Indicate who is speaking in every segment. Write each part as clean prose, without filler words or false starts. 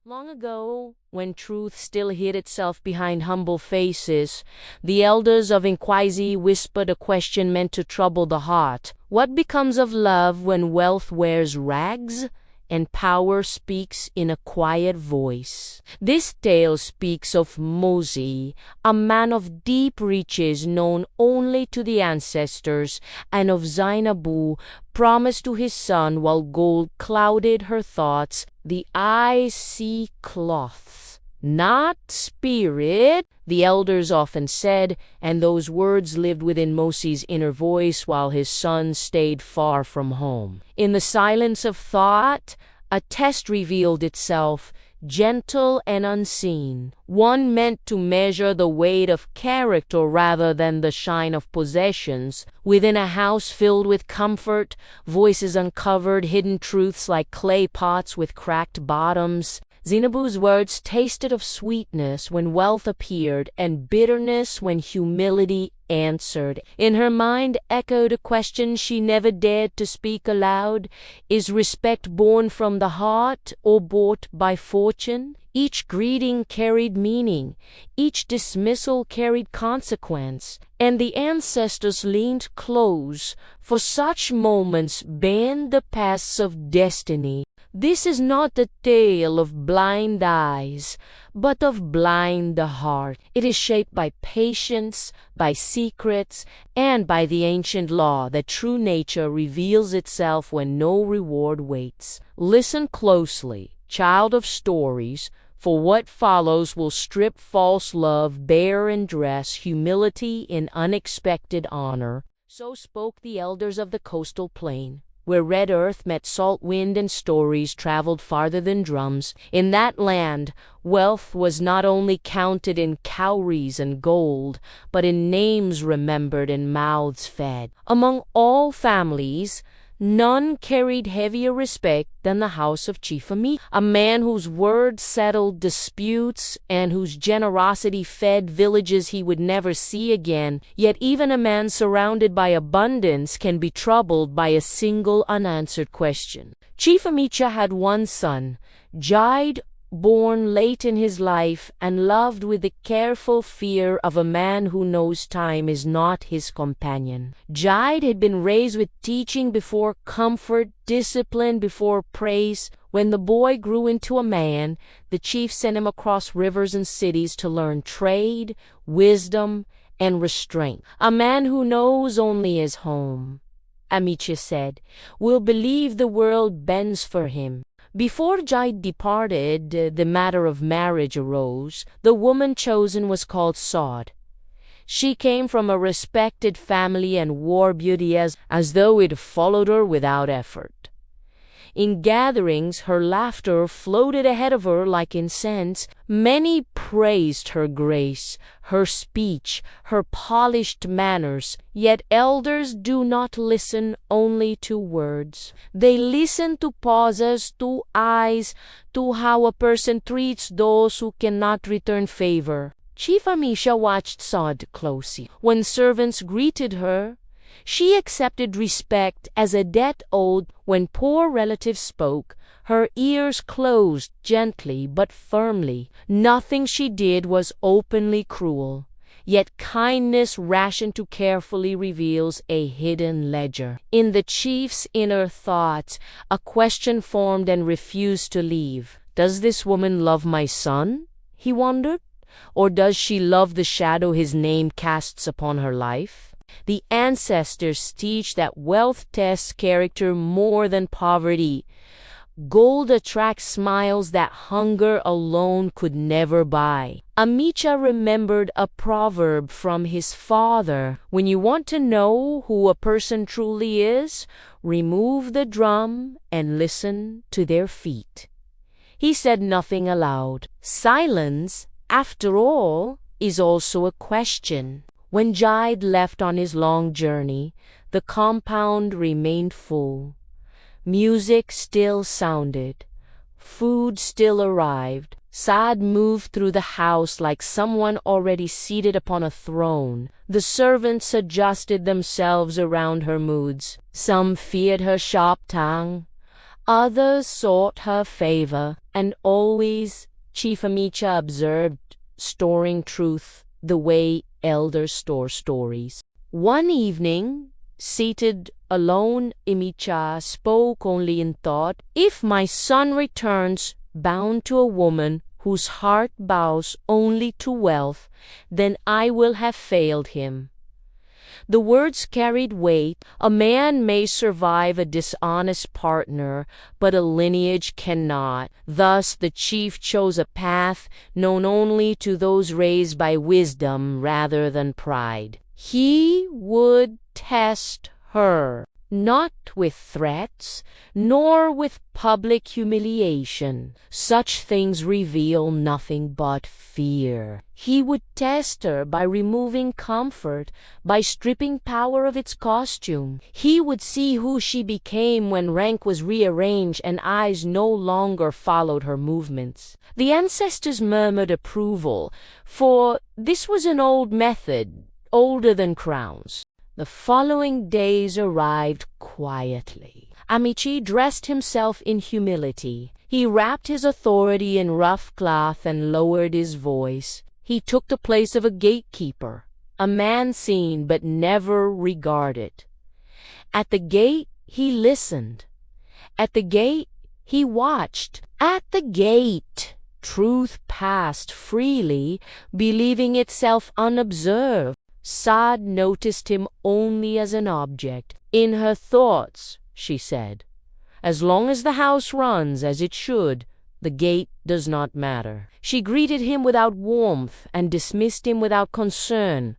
Speaker 1: Long ago, when truth still hid itself behind humble faces, the elders of Inquisi whispered a question meant to trouble the heart. What becomes of love when wealth wears rags and power speaks in a quiet voice? This tale speaks of Mosi, a man of deep riches known only to the ancestors, and of Zainabu, promised to his son while gold clouded her thoughts. The eyes see cloths, not spirit, the elders often said, and those words lived within Mosi's inner voice while his son stayed far from home. In the silence of thought, a test revealed itself, gentle and unseen, one meant to measure the weight of character rather than the shine of possessions. Within a house filled with comfort, voices uncovered hidden truths like clay pots with cracked bottoms. Zainabu's words tasted of sweetness when wealth appeared and bitterness when humility answered. In her mind echoed a question she never dared to speak aloud. Is respect born from the heart or bought by fortune? Each greeting carried meaning, each dismissal carried consequence, and the ancestors leaned close, for such moments bend the paths of destiny. This is not a tale of blind eyes, but of blind heart. It is shaped by patience, by secrets, and by the ancient law that true nature reveals itself when no reward waits. Listen closely, child of stories, for what follows will strip false love bare and dress humility in unexpected honor. So spoke the elders of the coastal plain, where red earth met salt wind and stories traveled farther than drums. In that land, wealth was not only counted in cowries and gold, but in names remembered and mouths fed. Among all families, none carried heavier respect than the house of Chief Amicia, a man whose word settled disputes and whose generosity fed villages he would never see again. Yet even a man surrounded by abundance can be troubled by a single unanswered question. Chief Amicia had one son, Jide, born late in his life and loved with the careful fear of a man who knows time is not his companion. Jide had been raised with teaching before comfort, discipline before praise. When the boy grew into a man, the chief sent him across rivers and cities to learn trade, wisdom, and restraint. A man who knows only his home, Amicia said, will believe the world bends for him. Before Jide departed, the matter of marriage arose. The woman chosen was called Saud. She came from a respected family and wore beauty as though it followed her without effort. In gatherings, her laughter floated ahead of her like incense. Many praised her grace, her speech, her polished manners. Yet elders do not listen only to words. They listen to pauses, to eyes, to how a person treats those who cannot return favor. Chief Amicia watched Saud closely. When servants greeted her, she accepted respect as a debt owed. When poor relatives spoke, her ears closed gently but firmly. Nothing she did was openly cruel, yet kindness rationed too carefully reveals a hidden ledger. In the chief's inner thoughts, a question formed and refused to leave. Does this woman love my son? He wondered. Or does she love the shadow his name casts upon her life? The ancestors teach that wealth tests character more than poverty. Gold attracts smiles that hunger alone could never buy. Amicia remembered a proverb from his father. When you want to know who a person truly is, remove the drum and listen to their feet. He said nothing aloud. Silence, after all, is also a question. When Jide left on his long journey, the compound remained full. Music still sounded. Food still arrived. Saud moved through the house like someone already seated upon a throne. The servants adjusted themselves around her moods. Some feared her sharp tongue. Others sought her favor, and always, Chief Amicha observed, storing truth the way elders store stories. One evening, seated alone, Amicha spoke only in thought. "If my son returns, bound to a woman whose heart bows only to wealth, then I will have failed him." The words carried weight. A man may survive a dishonest partner, but a lineage cannot. Thus the chief chose a path known only to those raised by wisdom rather than pride. He would test her, not with threats, nor with public humiliation. Such things reveal nothing but fear. He would test her by removing comfort, by stripping power of its costume. He would see who she became when rank was rearranged and eyes no longer followed her movements. The ancestors murmured approval, for this was an old method, older than crowns. The following days arrived quietly. Amici dressed himself in humility. He wrapped his authority in rough cloth and lowered his voice. He took the place of a gatekeeper, a man seen but never regarded. At the gate, he listened. At the gate, he watched. At the gate, truth passed freely, believing itself unobserved. Saad noticed him only as an object. "In her thoughts," she said. "As long as the house runs as it should, the gate does not matter." She greeted him without warmth and dismissed him without concern.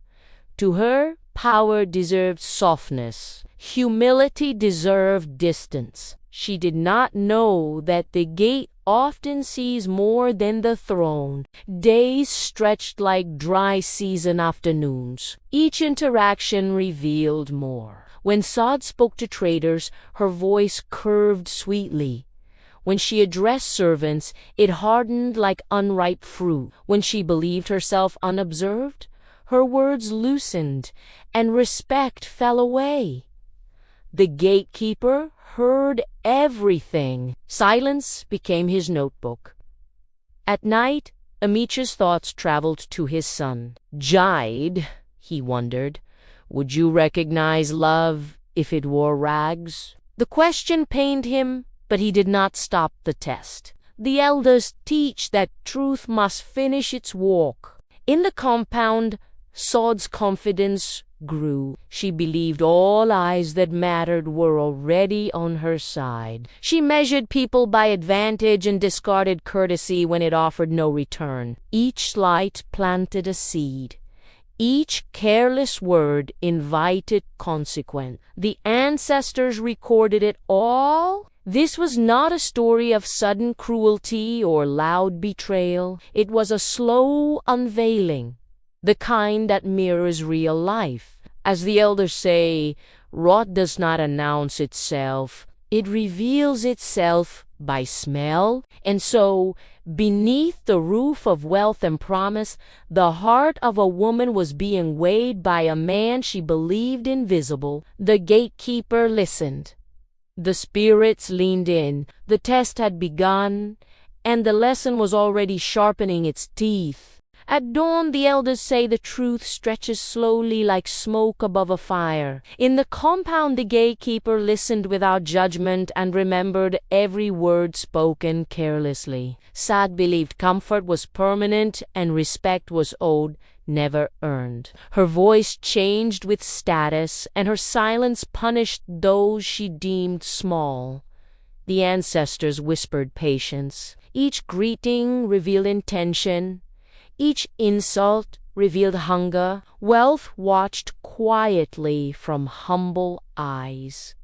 Speaker 1: To her, power deserved softness. Humility deserved distance. She did not know that the gate often sees more than the throne. Days stretched like dry season afternoons. Each interaction revealed more. When Saad spoke to traders, her voice curved sweetly. When she addressed servants, it hardened like unripe fruit. When she believed herself unobserved, her words loosened, and respect fell away. The gatekeeper heard everything. Silence became his notebook. At night, Amicha's thoughts traveled to his son. "Jide," he wondered, "would you recognize love if it wore rags?" The question pained him, but he did not stop the test. The elders teach that truth must finish its walk. In the compound, Saad's confidence grew. She believed all eyes that mattered were already on her side. She measured people by advantage and discarded courtesy when it offered no return. Each slight planted a seed. Each careless word invited consequence. The ancestors recorded it all. This was not a story of sudden cruelty or loud betrayal. It was a slow unveiling, the kind that mirrors real life. As the elders say, rot does not announce itself. It reveals itself by smell. And so, beneath the roof of wealth and promise, the heart of a woman was being weighed by a man she believed invisible. The gatekeeper listened. The spirits leaned in. The test had begun, and the lesson was already sharpening its teeth. At dawn, the elders say the truth stretches slowly like smoke above a fire. In the compound, the gatekeeper listened without judgment and remembered every word spoken carelessly. Saad believed comfort was permanent and respect was owed, never earned. Her voice changed with status, and her silence punished those she deemed small. The ancestors whispered patience. Each greeting revealed intention. Each insult revealed hunger. Wealth watched quietly from humble eyes.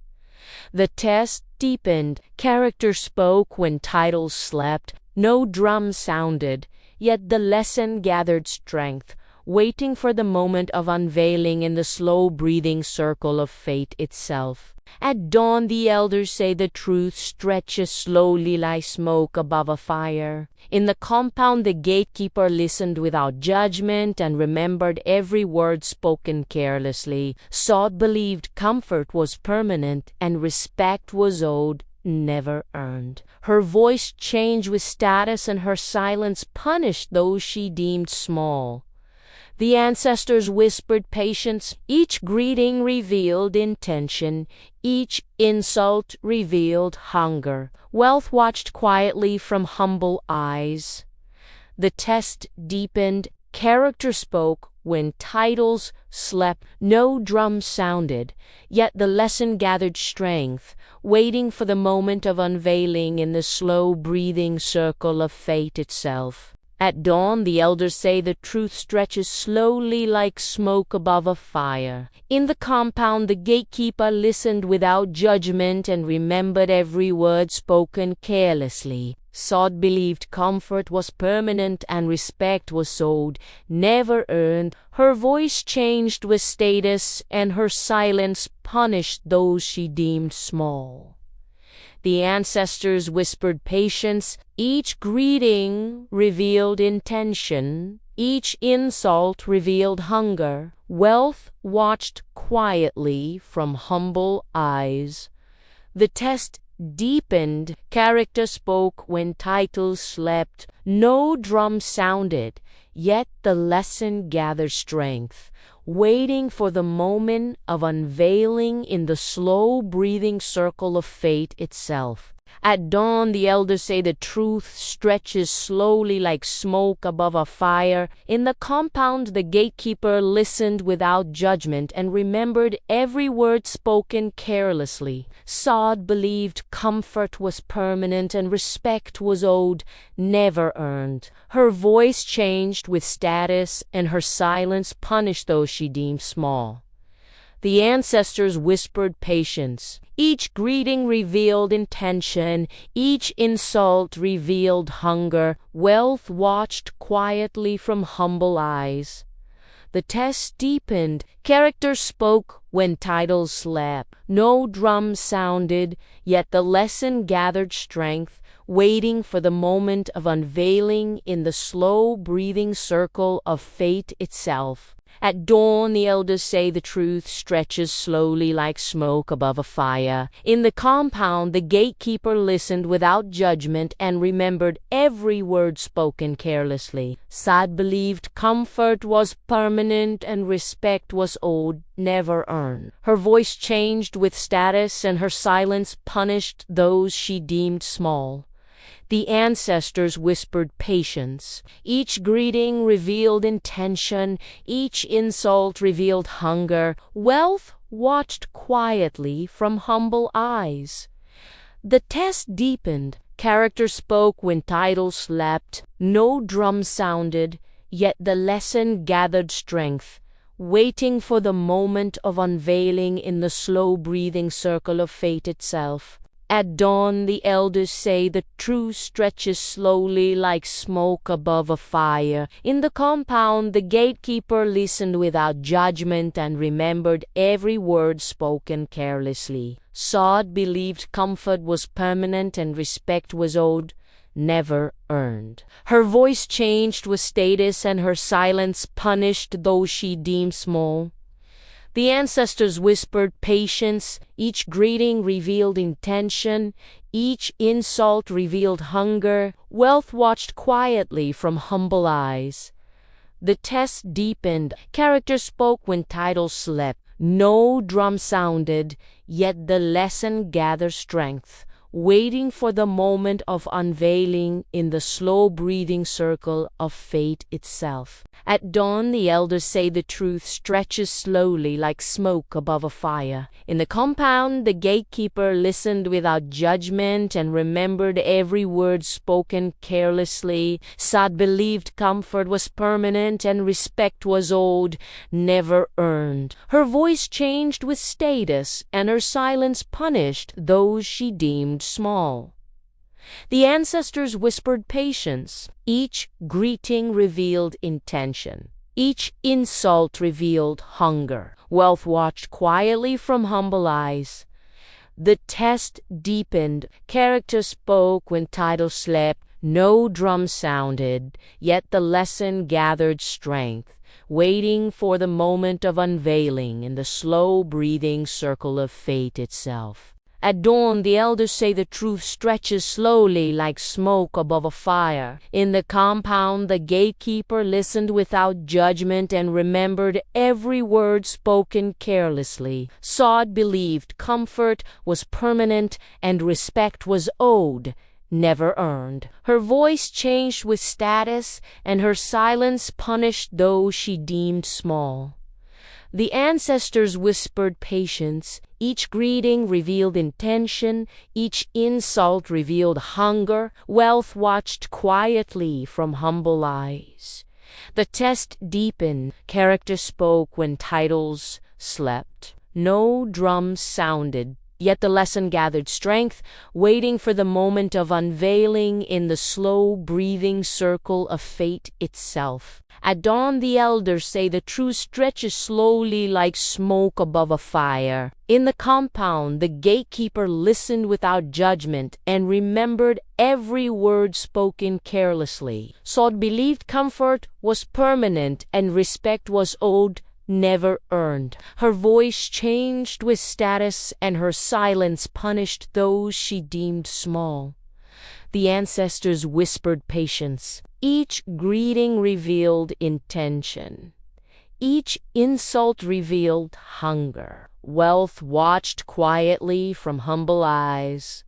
Speaker 1: The test deepened. Character spoke when titles slept. No drum sounded, yet the lesson gathered strength, waiting for the moment of unveiling in the slow-breathing circle of fate itself. At dawn, the elders say the truth stretches slowly like smoke above a fire. In the compound, the gatekeeper listened without judgment and remembered every word spoken carelessly. Saad believed comfort was permanent and respect was owed, never earned. Her voice changed with status, and her silence punished those she deemed small. The ancestors whispered patience, each greeting revealed intention, each insult revealed hunger. Wealth watched quietly from humble eyes. The test deepened, character spoke when titles slept, no drum sounded, yet the lesson gathered strength, waiting for the moment of unveiling in the slow breathing circle of fate itself. At dawn, the elders say the truth stretches slowly like smoke above a fire. In the compound, the gatekeeper listened without judgment and remembered every word spoken carelessly. Sod believed comfort was permanent and respect was owed, never earned. Her voice changed with status, and her silence punished those she deemed small. The ancestors whispered patience, each greeting revealed intention, each insult revealed hunger. Wealth watched quietly from humble eyes. The test deepened, character spoke when titles slept, no drum sounded, yet the lesson gathered strength, waiting for the moment of unveiling in the slow breathing circle of fate itself. At dawn, the elders say the truth stretches slowly like smoke above a fire. In the compound, the gatekeeper listened without judgment and remembered every word spoken carelessly. Sod believed comfort was permanent and respect was owed, never earned. Her voice changed with status, and her silence punished those she deemed small. The ancestors whispered patience. Each greeting revealed intention, each insult revealed hunger. Wealth watched quietly from humble eyes. The test deepened, character spoke when titles slept. No drum sounded, yet the lesson gathered strength, waiting for the moment of unveiling in the slow breathing circle of fate itself. At dawn, the elders say the truth stretches slowly like smoke above a fire. In the compound, the gatekeeper listened without judgment and remembered every word spoken carelessly. Sad believed comfort was permanent and respect was owed, never earned. Her voice changed with status, and her silence punished those she deemed small. The ancestors whispered patience. Each greeting revealed intention, each insult revealed hunger. Wealth watched quietly from humble eyes. The test deepened, character spoke when titles slept, no drum sounded, yet the lesson gathered strength, waiting for the moment of unveiling in the slow breathing circle of fate itself. At dawn, the elders say the truth stretches slowly like smoke above a fire. In the compound, the gatekeeper listened without judgment and remembered every word spoken carelessly. Sod believed comfort was permanent and respect was owed, never earned. Her voice changed with status, and her silence punished those she deemed small. The ancestors whispered patience, each greeting revealed intention, each insult revealed hunger. Wealth watched quietly from humble eyes. The test deepened, character spoke when titles slept. No drum sounded, yet the lesson gathered strength, waiting for the moment of unveiling in the slow breathing circle of fate itself. At dawn, the elders say the truth stretches slowly like smoke above a fire. In the compound, the gatekeeper listened without judgment and remembered every word spoken carelessly. Sad believed comfort was permanent and respect was owed, never earned. Her voice changed with status, and her silence punished those she deemed small. The ancestors whispered patience. Each greeting revealed intention. Each insult revealed hunger. Wealth watched quietly from humble eyes. The test deepened. Character spoke when titles slept. No drum sounded, yet the lesson gathered strength, waiting for the moment of unveiling in the slow breathing circle of fate itself. At dawn, the elders say the truth stretches slowly like smoke above a fire. In the compound, the gatekeeper listened without judgment and remembered every word spoken carelessly. Sod believed comfort was permanent and respect was owed, never earned. Her voice changed with status, and her silence punished those she deemed small. The ancestors whispered patience. Each greeting revealed intention. Each insult revealed hunger. Wealth watched quietly from humble eyes. The test deepened. Character spoke when titles slept. No drums sounded. Yet the lesson gathered strength, waiting for the moment of unveiling in the slow-breathing circle of fate itself. At dawn, the elders say the truth stretches slowly like smoke above a fire. In the compound, the gatekeeper listened without judgment and remembered every word spoken carelessly. Sod believed comfort was permanent and respect was owed, never earned. Her voice changed with status, and her silence punished those she deemed small. The ancestors whispered patience. Each greeting revealed intention. Each insult revealed hunger. Wealth watched quietly from humble eyes.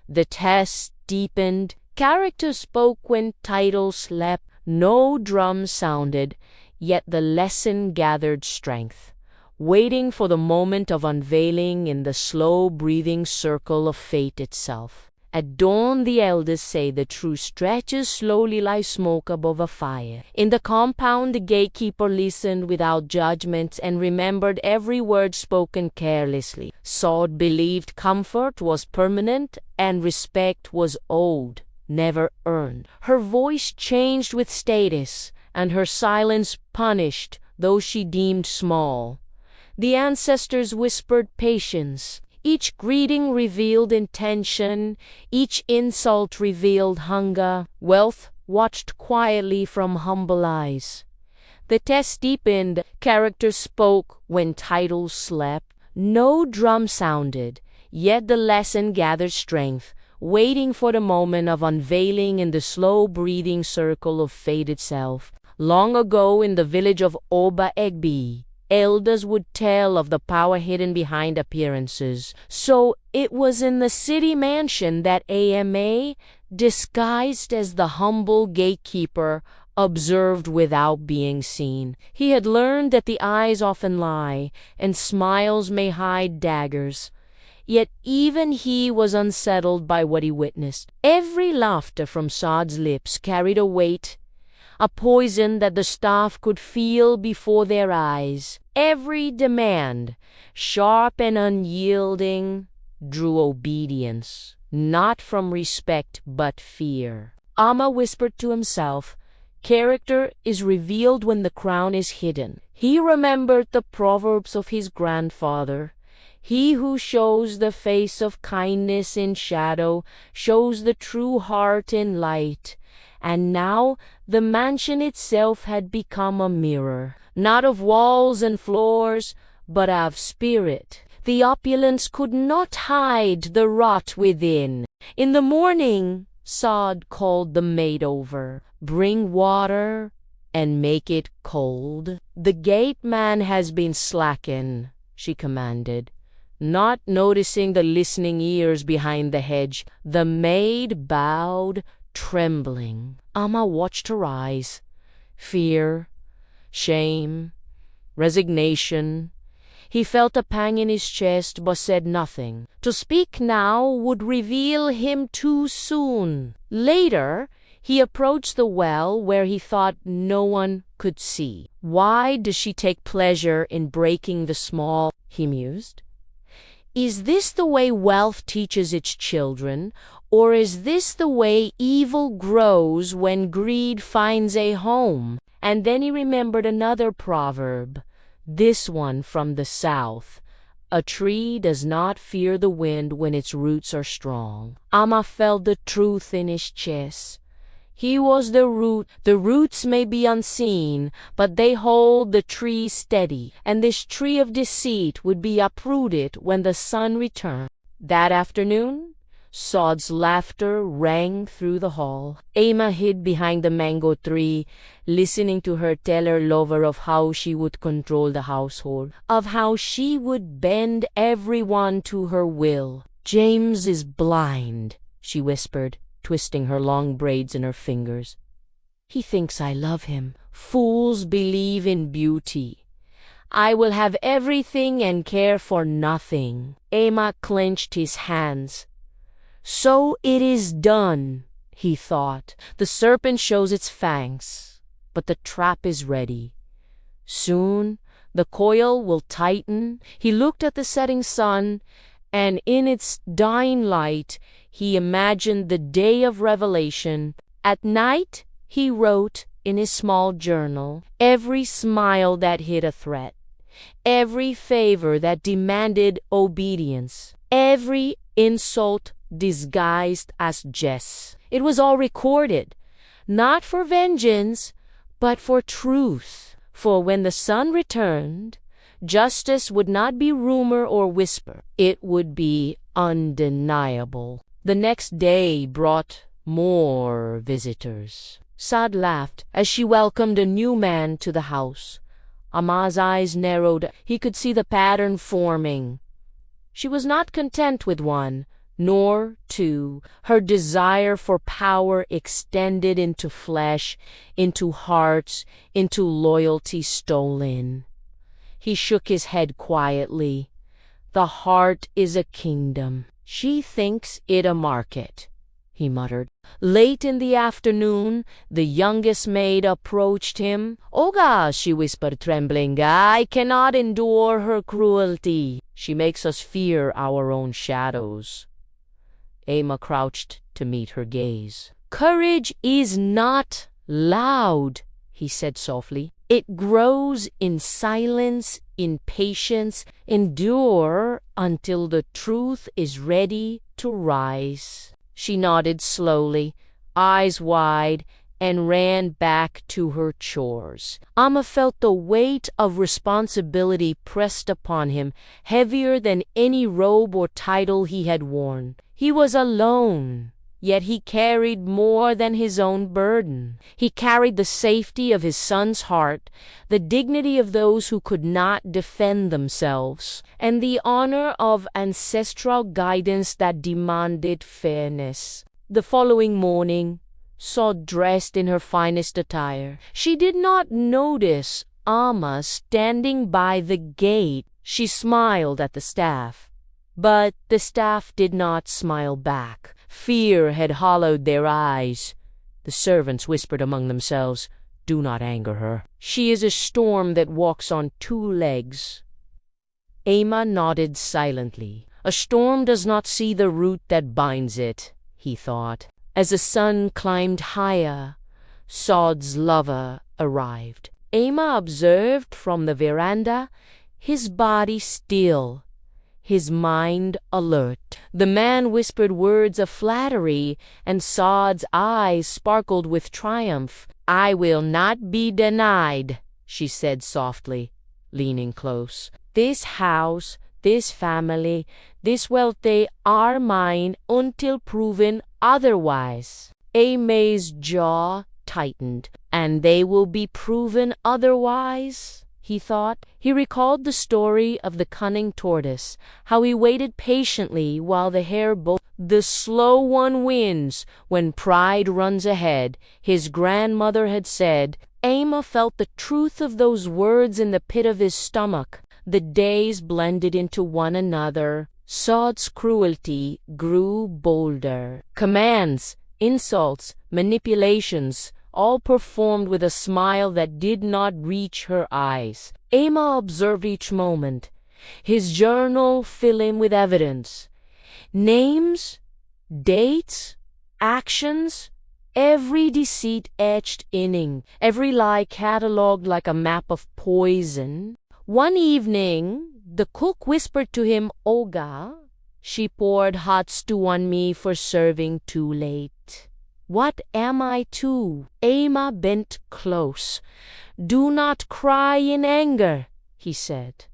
Speaker 1: The test deepened. Character spoke when titles slept. No drum sounded. Yet the lesson gathered strength, waiting for the moment of unveiling in the slow-breathing circle of fate itself. At dawn, the elders say the truth stretches slowly like smoke above a fire. In the compound, the gatekeeper listened without judgment and remembered every word spoken carelessly. Sod believed comfort was permanent and respect was owed, never earned. Her voice changed with status, and her silence punished those she deemed small. The ancestors whispered patience. Each greeting revealed intention. Each insult revealed hunger. Wealth watched quietly from humble eyes. The test deepened. Character spoke when titles slept. No drum sounded, yet the lesson gathered strength, waiting for the moment of unveiling in the slow-breathing circle of fate itself. Long ago, in the village of Oba Egbe, elders would tell of the power hidden behind appearances. So it was in the city mansion that Ama, disguised as the humble gatekeeper, observed without being seen. He had learned that the eyes often lie, and smiles may hide daggers. Yet even he was unsettled by what he witnessed. Every laughter from Sod's lips carried a weight, a poison that the staff could feel before their eyes. Every demand, sharp and unyielding, drew obedience, not from respect but fear. Amma whispered to himself, "Character is revealed when the crown is hidden." He remembered the proverbs of his grandfather. He who shows the face of kindness in shadow shows the true heart in light. And now the mansion itself had become a mirror, not of walls and floors, but of spirit. The opulence could not hide the rot within. In the morning, Sod called the maid over. "Bring water and make it cold." "The gate man has been slacking," she commanded. Not noticing the listening ears behind the hedge, the maid bowed, trembling. Amma watched her eyes. Fear, shame, resignation. He felt a pang in his chest but said nothing. To speak now would reveal him too soon. Later, he approached the well where he thought no one could see. "Why does she take pleasure in breaking the small?" he mused. "Is this the way wealth teaches its children, or is this the way evil grows when greed finds a home?" And then he remembered another proverb, this one from the south. "A tree does not fear the wind when its roots are strong." Amma felt the truth in his chest. He was the root. The roots may be unseen, but they hold the tree steady, and this tree of deceit would be uprooted when the sun returned. That afternoon, Sod's laughter rang through the hall. Emma hid behind the mango tree, listening to her tell her lover of how she would control the household, of how she would bend everyone to her will. "James is blind," she whispered, twisting her long braids in her fingers. "He thinks I love him. Fools believe in beauty. I will have everything and care for nothing." Emma clenched his hands. "So it is done," he thought. "The serpent shows its fangs, but the trap is ready. Soon the coil will tighten." He looked at the setting sun, and in its dying light he imagined the day of revelation. At night he wrote in his small journal every smile that hid a threat, every favor that demanded obedience, every insult disguised as jest. It was all recorded, not for vengeance, but for truth. For when the sun returned, justice would not be rumor or whisper. It would be undeniable. The next day brought more visitors. Sod laughed as she welcomed a new man to the house. Amma's eyes narrowed. He could see the pattern forming. She was not content with one, nor two. Her desire for power extended into flesh, into hearts, into loyalty stolen. He shook his head quietly. "The heart is a kingdom. She thinks it a market," he muttered. Late in the afternoon, the youngest maid approached him. "Olga," she whispered, trembling, "I cannot endure her cruelty. She makes us fear our own shadows." Emma crouched to meet her gaze. "Courage is not loud," he said softly. "It grows in silence, in patience. Endure until the truth is ready to rise." She nodded slowly, eyes wide, and ran back to her chores. Amma felt the weight of responsibility pressed upon him, heavier than any robe or title he had worn. He was alone, yet he carried more than his own burden. He carried the safety of his son's heart, the dignity of those who could not defend themselves, and the honor of ancestral guidance that demanded fairness. The following morning, Sod dressed in her finest attire. She did not notice Amma standing by the gate. She smiled at the staff, but the staff did not smile back. Fear had hollowed their eyes. The servants whispered among themselves, "Do not anger her. She is a storm that walks on two legs." Emma nodded silently. "A storm does not see the root that binds it," he thought. As the sun climbed higher, Sod's lover arrived. Emma observed from the veranda, his body still, his mind alert. The man whispered words of flattery, and Sod's eyes sparkled with triumph. "I will not be denied," she said softly, leaning close. "This house, this family, this wealth, they are mine until proven otherwise." Emma's jaw tightened. "And they will be proven otherwise?" he thought. He recalled the story of the cunning tortoise, how he waited patiently while the hare bolted. "The slow one wins when pride runs ahead," his grandmother had said. Emma felt the truth of those words in the pit of his stomach. The days blended into one another. Sod's cruelty grew bolder. Commands, insults, manipulations, all performed with a smile that did not reach her eyes. Emma observed each moment, his journal filling with evidence. Names, dates, actions, every deceit etched in ink, every lie catalogued like a map of poison. One evening, the cook whispered to him, "Olga, she poured hot stew on me for serving too late. What am I to?" Emma bent close. "Do not cry in anger," he said.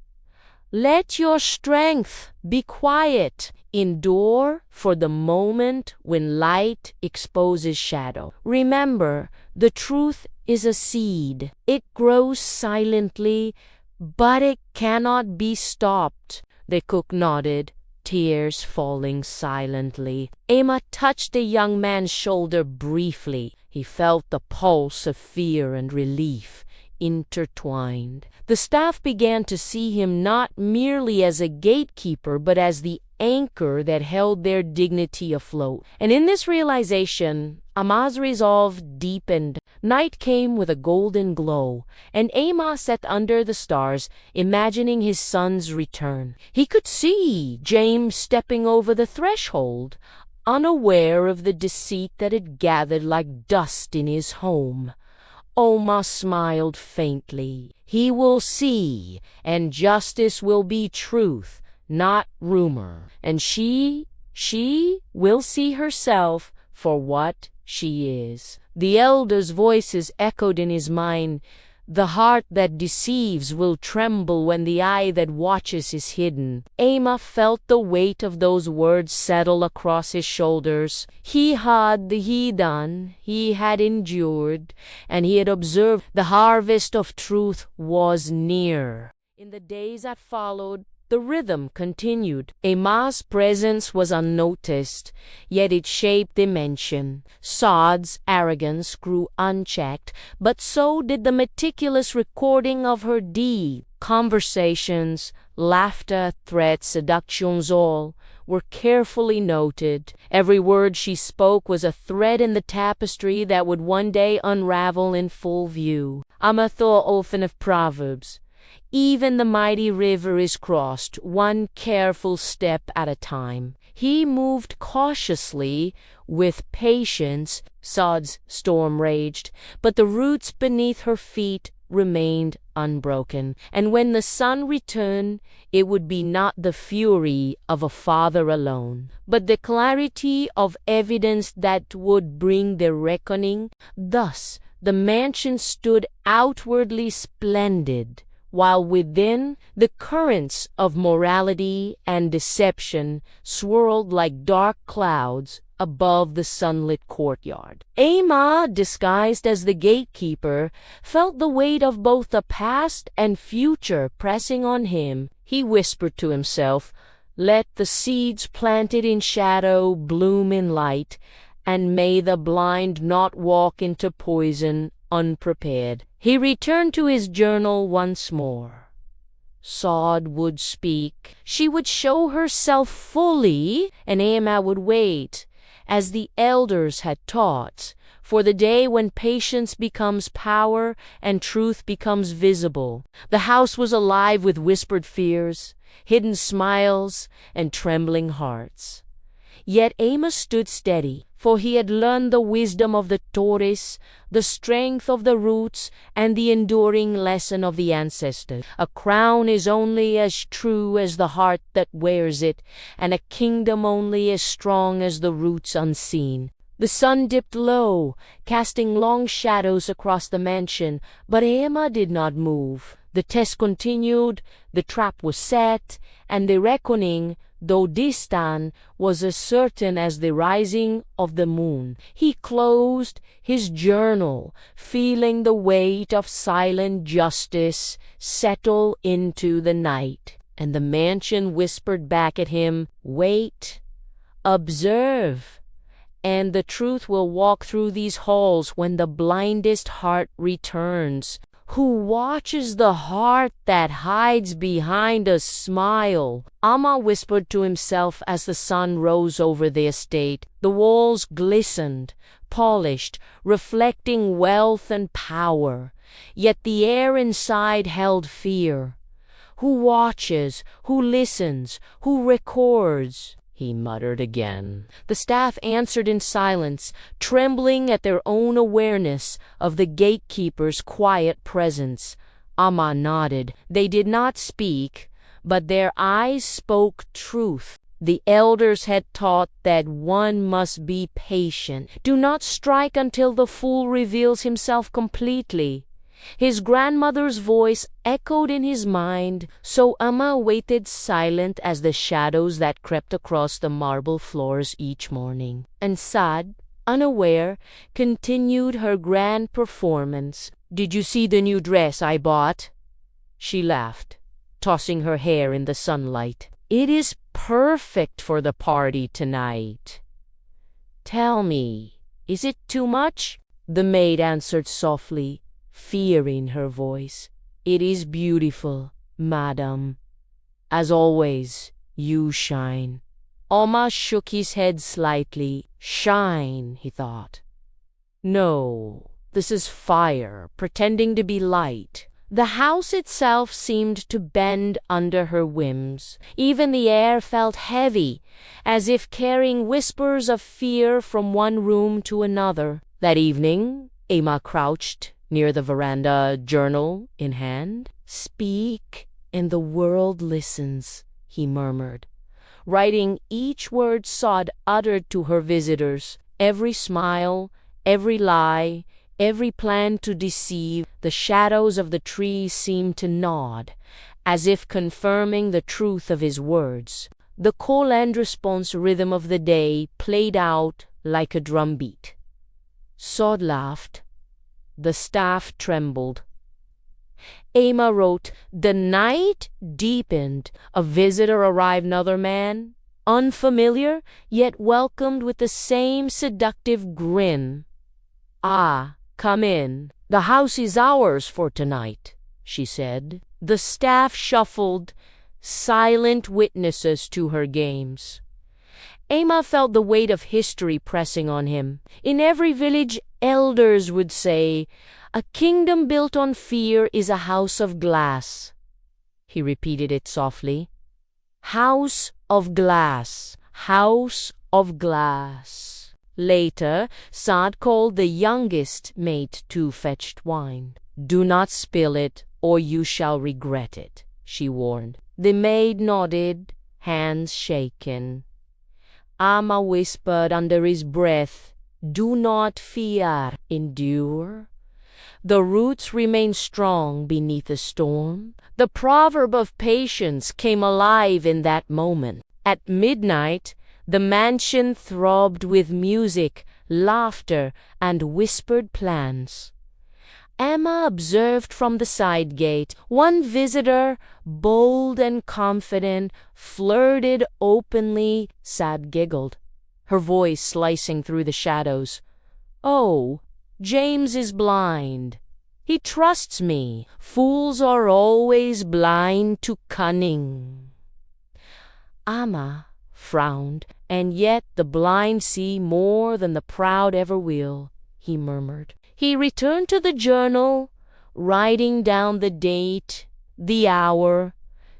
Speaker 1: "Let your strength be quiet. Endure for the moment when light exposes shadow. Remember, the truth is a seed. It grows silently, but it cannot be stopped. The cook nodded, tears falling silently. Emma touched the young man's shoulder briefly. He felt the pulse of fear and relief intertwined. The staff began to see him not merely as a gatekeeper, but as the anchor that held their dignity afloat. And in this realization, Amma's resolve deepened. Night came with a golden glow, and Amma sat under the stars, imagining his son's return. He could see James stepping over the threshold, unaware of the deceit that had gathered like dust in his home. Amma smiled faintly. He will see, and justice will be truth, not rumor. And she will see herself for what she is. The elders' voices echoed in his mind. The heart that deceives will tremble when the eye that watches is hidden. Amma felt the weight of those words settle across his shoulders. He had done, he had endured, and he had observed the harvest of truth was near. In the days that followed, the rhythm continued. Amma's presence was unnoticed, yet it shaped dimension. Sod's arrogance grew unchecked, but so did the meticulous recording of her deed. Conversations, laughter, threats, seductions, all were carefully noted. Every word she spoke was a thread in the tapestry that would one day unravel in full view. Amma thought often of Proverbs. Even the mighty river is crossed, one careful step at a time. He moved cautiously, with patience. Sod's storm raged, but the roots beneath her feet remained unbroken. And when the sun returned, it would be not the fury of a father alone, but the clarity of evidence that would bring the reckoning. Thus, the mansion stood outwardly splendid, while within the currents of morality and deception swirled like dark clouds above the sunlit courtyard. Amma, disguised as the gatekeeper, felt the weight of both the past and future pressing on him. He whispered to himself, "Let the seeds planted in shadow bloom in light, and may the blind not walk into poison unprepared." He returned to his journal once more. Sod would speak. She would show herself fully, and Amma would wait, as the elders had taught, for the day when patience becomes power and truth becomes visible. The house was alive with whispered fears, hidden smiles, and trembling hearts. Yet Amma stood steady, for he had learned the wisdom of the tortoise, the strength of the roots, and the enduring lesson of the ancestors. A crown is only as true as the heart that wears it, and a kingdom only as strong as the roots unseen. The sun dipped low, casting long shadows across the mansion, but Amma did not move. The test continued, the trap was set, and the reckoning, though distant, was as certain as the rising of the moon. He closed his journal, feeling the weight of silent justice settle into the night. And the mansion whispered back at him, "Wait, observe, and the truth will walk through these halls when the blindest heart returns." Who watches the heart that hides behind a smile? Amma whispered to himself as the sun rose over the estate. The walls glistened, polished, reflecting wealth and power. Yet the air inside held fear. Who watches? Who listens? Who records? He muttered again. The staff answered in silence, trembling at their own awareness of the gatekeeper's quiet presence. Amma nodded. They did not speak, but their eyes spoke truth. The elders had taught that one must be patient. Do not strike until the fool reveals himself completely. His grandmother's voice echoed in his mind, so Amma waited silent as the shadows that crept across the marble floors each morning. And Saad, unaware, continued her grand performance. "Did you see the new dress I bought?" She laughed, tossing her hair in the sunlight. "It is perfect for the party tonight." "Tell me, is it too much?" The maid answered softly, fear in her voice. "It is beautiful, madam. As always, you shine." Amma shook his head slightly. "Shine," he thought. "No, this is fire, pretending to be light." The house itself seemed to bend under her whims. Even the air felt heavy, as if carrying whispers of fear from one room to another. That evening, Amma crouched near the veranda, journal in hand. "Speak, and the world listens," he murmured, writing each word Saad uttered to her visitors, every smile, every lie, every plan to deceive. The shadows of the trees seemed to nod, as if confirming the truth of his words. The call and response rhythm of the day played out like a drumbeat. Saad laughed. The staff trembled. Amma wrote, "The night deepened. A visitor arrived, another man, unfamiliar, yet welcomed with the same seductive grin. "Ah, come in. The house is ours for tonight," she said. The staff shuffled, silent witnesses to her games. Amma felt the weight of history pressing on him. In every village, elders would say, "A kingdom built on fear is a house of glass." He repeated it softly. "House of glass, house of glass." Later, Saad called the youngest mate to fetch wine. "Do not spill it, or you shall regret it," she warned. The maid nodded, hands shaken. Amma whispered under his breath, "Do not fear, endure." The roots remained strong beneath the storm. The proverb of patience came alive in that moment. At midnight, the mansion throbbed with music, laughter, and whispered plans. Amma observed from the side gate. One visitor, bold and confident, flirted openly. Saad giggled, her voice slicing through the shadows. "Oh, James is blind. He trusts me. Fools are always blind to cunning." Amma frowned. "And yet the blind see more than the proud ever will," he murmured. He returned to the journal, writing down the date, the hour,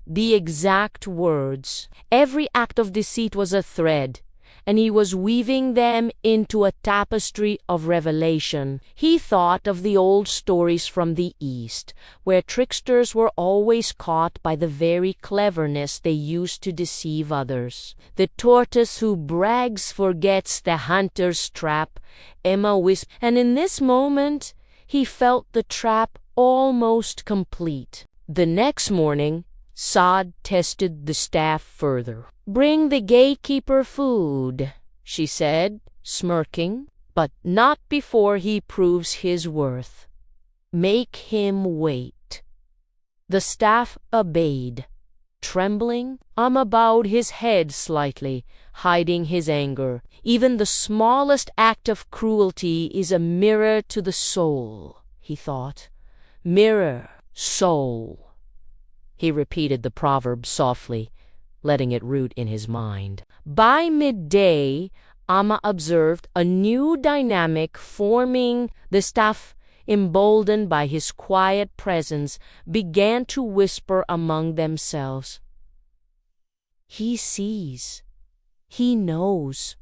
Speaker 1: the exact words. Every act of deceit was a thread, and he was weaving them into a tapestry of revelation. He thought of the old stories from the East, where tricksters were always caught by the very cleverness they used to deceive others. "The tortoise who brags forgets the hunter's trap," Amma whispered, and in this moment he felt the trap almost complete. The next morning, Saad tested the staff further. "Bring the gatekeeper food," she said, smirking, "but not before he proves his worth. Make him wait." The staff obeyed. Trembling, Amma bowed his head slightly, hiding his anger. Even the smallest act of cruelty is a mirror to the soul, he thought. Mirror, soul. He repeated the proverb softly, letting it root in his mind. By midday, Amma observed a new dynamic forming. The staff, emboldened by his quiet presence, began to whisper among themselves. "He sees. He knows.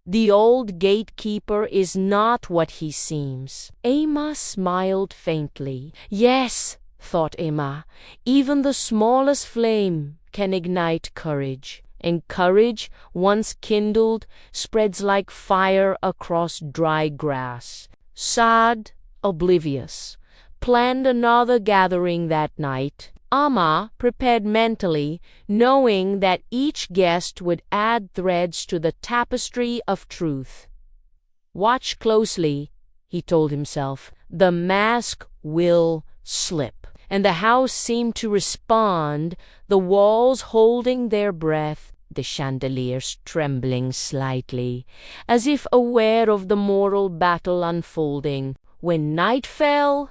Speaker 1: The old gatekeeper is not what he seems." Amma smiled faintly. "Yes," thought Amma, "even the smallest flame can ignite courage, and courage, once kindled, spreads like fire across dry grass." Saad, oblivious, planned another gathering that night. Amma prepared mentally, knowing that each guest would add threads to the tapestry of truth. "Watch closely," he told himself. "The mask will slip." And the house seemed to respond, the walls holding their breath, the chandeliers trembling slightly, as if aware of the moral battle unfolding. When night fell,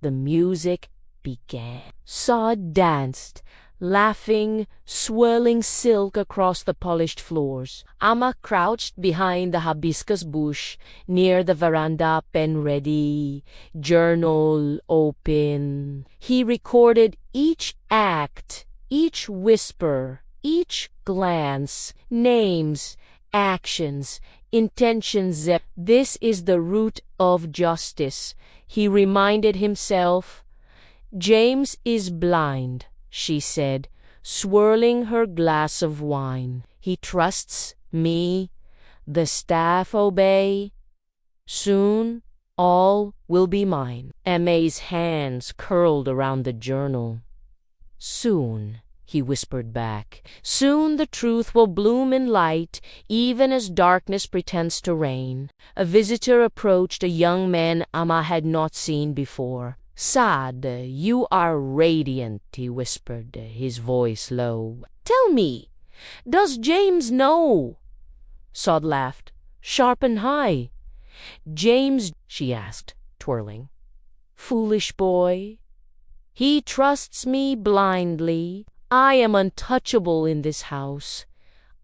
Speaker 1: the music began. Sod danced, laughing, swirling silk across the polished floors. Amma crouched behind the hibiscus bush near the veranda, pen ready, journal open. He recorded each act, each whisper, each glance, names, actions, intentions. This is the root of justice, he reminded himself. "James is blind," she said, swirling her glass of wine. "He trusts me. The staff obey. Soon all will be mine." Aimé's hands curled around the journal. "Soon," he whispered back. "Soon the truth will bloom in light, even as darkness pretends to reign." A visitor approached, a young man Amma had not seen before. "Sod, you are radiant," he whispered, his voice low. "Tell me, does James know?" Sod laughed, sharp and high. "James," she asked, twirling. "Foolish boy. He trusts me blindly. I am untouchable in this house.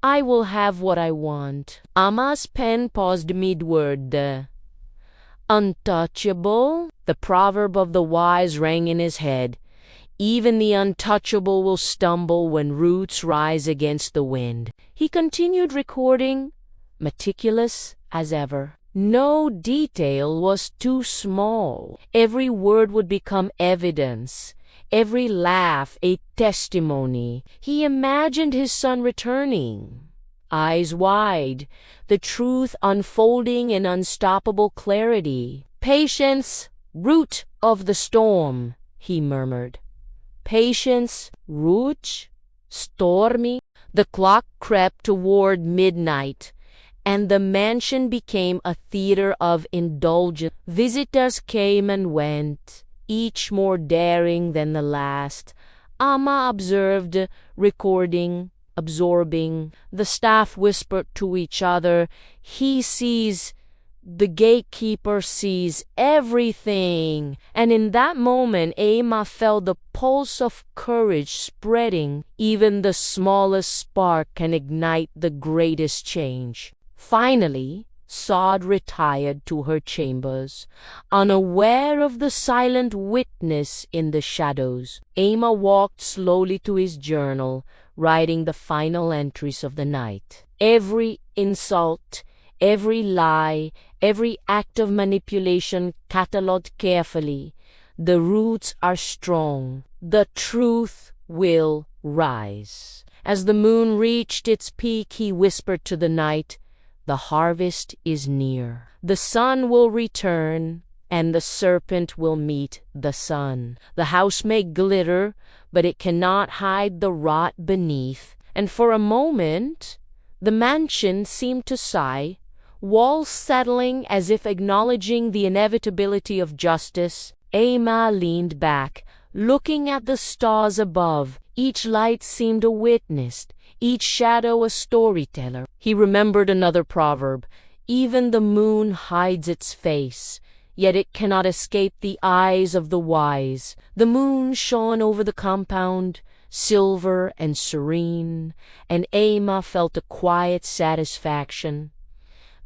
Speaker 1: I will have what I want." Amma's pen paused mid-word. "Untouchable?" The proverb of the wise rang in his head. Even the untouchable will stumble when roots rise against the wind. He continued recording, meticulous as ever. No detail was too small. Every word would become evidence, every laugh a testimony. He imagined his son returning, eyes wide, the truth unfolding in unstoppable clarity. "Patience, root of the storm," he murmured. "Patience, root, stormy." The clock crept toward midnight, and the mansion became a theater of indulgence. Visitors came and went, each more daring than the last. Amma observed, recording, absorbing. The staff whispered to each other, "He sees, the gatekeeper sees everything." And in that moment, Amma felt the pulse of courage spreading. Even the smallest spark can ignite the greatest change. Finally, Sod retired to her chambers, unaware of the silent witness in the shadows. Amma walked slowly to his journal, writing the final entries of the night. Every insult, every lie, every act of manipulation catalogued carefully. The roots are strong. The truth will rise. As the moon reached its peak, he whispered to the night, "The harvest is near. The sun will return, and the serpent will meet the sun. The house may glitter, but it cannot hide the rot beneath." And for a moment, the mansion seemed to sigh, walls settling as if acknowledging the inevitability of justice. Amma leaned back, looking at the stars above. Each light seemed a witness, each shadow a storyteller. He remembered another proverb, "Even the moon hides its face, yet it cannot escape the eyes of the wise." The moon shone over the compound, silver and serene, and Amma felt a quiet satisfaction.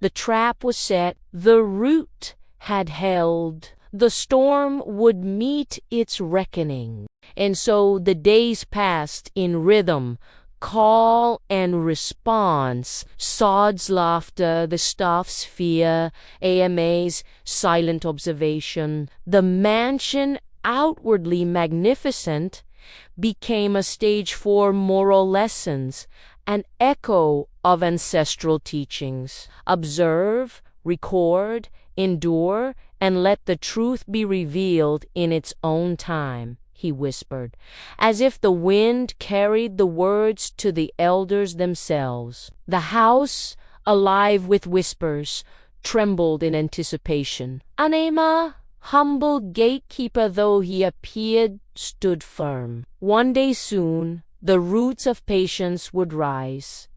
Speaker 1: The trap was set, the root had held, the storm would meet its reckoning. And so the days passed in rhythm, call and response, Sod's laughter, the staff's fear, Aimé's silent observation. The mansion, outwardly magnificent, became a stage for moral lessons, an echo of ancestral teachings. Observe, record, endure, and let the truth be revealed in its own time," he whispered, as if the wind carried the words to the elders themselves. The house, alive with whispers, trembled in anticipation. Anema, humble gatekeeper though he appeared, stood firm. One day soon, the roots of patience would rise,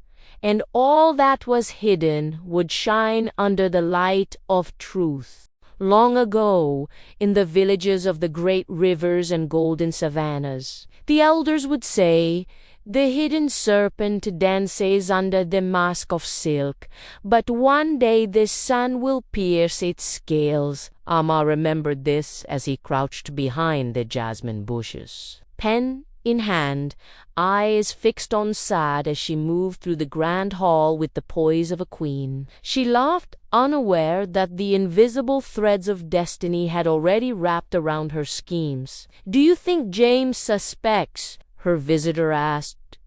Speaker 1: and all that was hidden would shine under the light of truth. Long ago, in the villages of the great rivers and golden savannas, the elders would say, "The hidden serpent dances under the mask of silk, but one day the sun will pierce its scales." Amma remembered this as he crouched behind the jasmine bushes, pen in hand, eyes fixed on Sad as she moved through the grand hall with the poise of a queen. She laughed, unaware that the invisible threads of destiny had already wrapped around her schemes. "Do you think James suspects?" her visitor asked,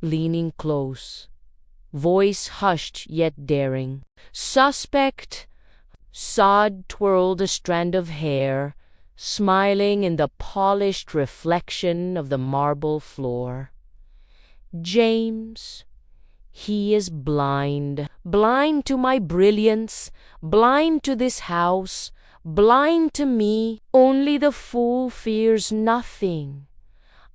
Speaker 1: leaning close, voice hushed yet daring. "Suspect?" Sad twirled a strand of hair, smiling in the polished reflection of the marble floor. "James, he is blind, blind to my brilliance, blind to this house, blind to me. Only the fool fears nothing."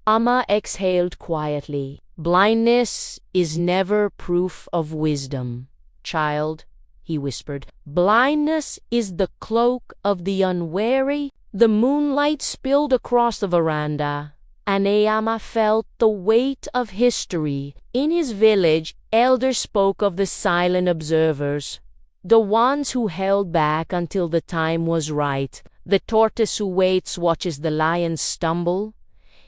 Speaker 1: Amma exhaled quietly. "Blindness is never proof of wisdom, child," he whispered. "Blindness is the cloak of the unwary." The moonlight spilled across the veranda, and Amma felt the weight of history. In his village, elders spoke of the silent observers, the ones who held back until the time was right. "The tortoise who waits watches the lion stumble,"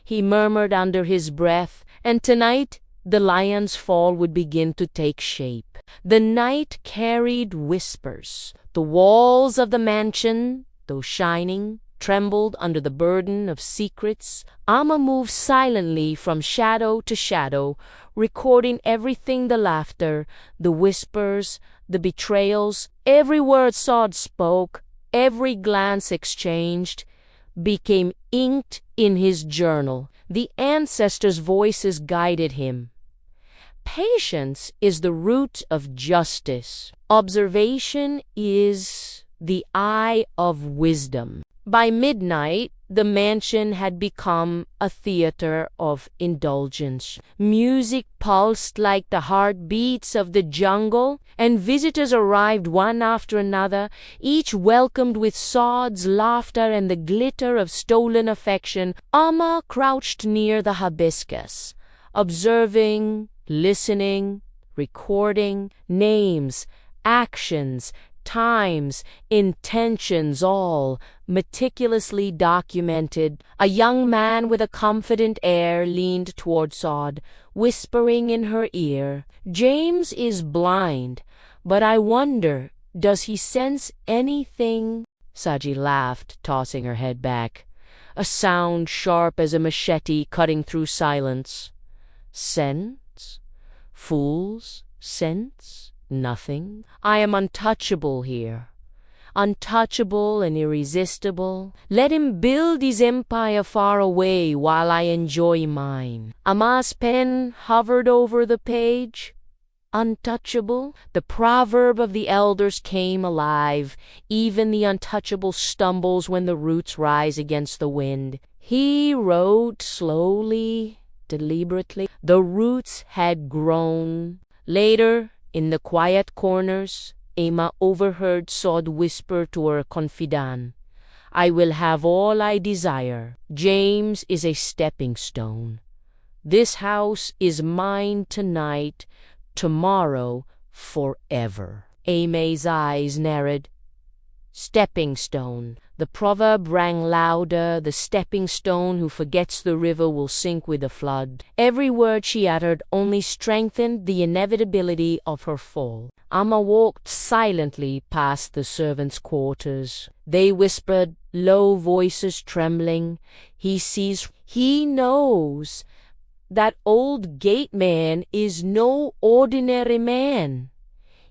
Speaker 1: he murmured under his breath, and tonight the lion's fall would begin to take shape. The night carried whispers. The walls of the mansion, though shining, trembled under the burden of secrets. Amma moved silently from shadow to shadow, recording everything: the laughter, the whispers, the betrayals. Every word Sod spoke, every glance exchanged, became inked in his journal. The ancestors' voices guided him. Patience is the root of justice. Observation is the eye of wisdom. By midnight, the mansion had become a theater of indulgence. Music pulsed like the heartbeats of the jungle, and visitors arrived one after another, each welcomed with Sod's laughter and the glitter of stolen affection. Amma crouched near the hibiscus, observing, listening, recording names, actions, times, intentions, all meticulously documented. A young man with a confident air leaned toward Sod, whispering in her ear, "James is blind, but I wonder, does he sense anything?" Saji laughed, tossing her head back, a sound sharp as a machete cutting through silence. "Sense? Fools sense nothing. I am untouchable here, untouchable and irresistible. Let him build his empire far away while I enjoy mine." Amma's pen hovered over the page. Untouchable? The proverb of the elders came alive. Even the untouchable stumbles when the roots rise against the wind. He wrote slowly, deliberately. The roots had grown. Later, in the quiet corners, Amma overheard Sod whisper to her confidant, "I will have all I desire. James is a stepping stone. This house is mine tonight, tomorrow, forever." Amma's eyes narrowed. Stepping stone. The proverb rang louder. The stepping stone who forgets the river will sink with the flood. Every word she uttered only strengthened the inevitability of her fall. Amma walked silently past the servants' quarters. They whispered, low voices trembling. He knows. That old gate man is no ordinary man.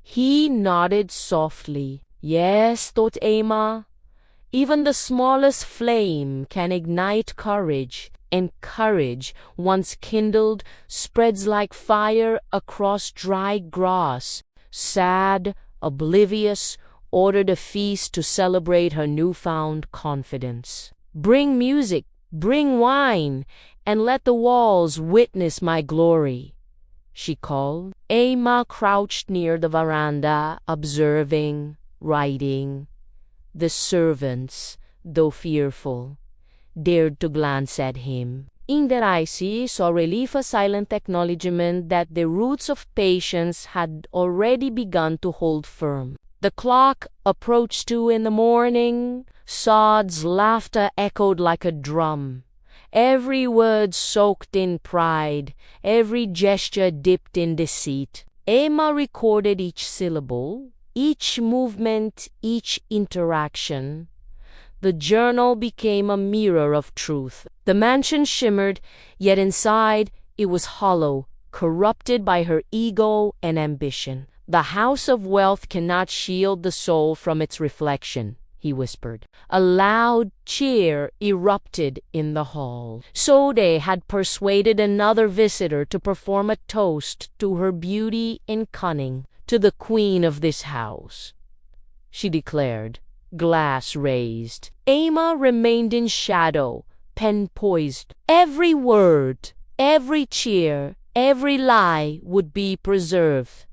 Speaker 1: He nodded softly. Yes, thought Amma, Even the smallest flame can ignite courage, and courage, once kindled, spreads like fire across dry grass. Sad, oblivious, ordered a feast to celebrate her newfound confidence. "Bring music, bring wine, and let the walls witness my glory," she called. Emma crouched near the veranda, observing, writing. The servants, though fearful, dared to glance at him. In their eyes he saw relief, a silent acknowledgement that the roots of patience had already begun to hold firm. The clock approached 2 in the morning. Sod's laughter echoed like a drum. Every word soaked in pride, every gesture dipped in deceit. Emma recorded each syllable, each movement, each interaction. The journal became a mirror of truth. The mansion shimmered, yet inside it was hollow, corrupted by her ego and ambition. "The house of wealth cannot shield the soul from its reflection," he whispered. A loud cheer erupted in the hall. Sode had persuaded another visitor to perform a toast to her beauty and cunning. "To the queen of this house," she declared, glass raised. Emma remained in shadow, pen poised. Every word, every cheer, every lie would be preserved.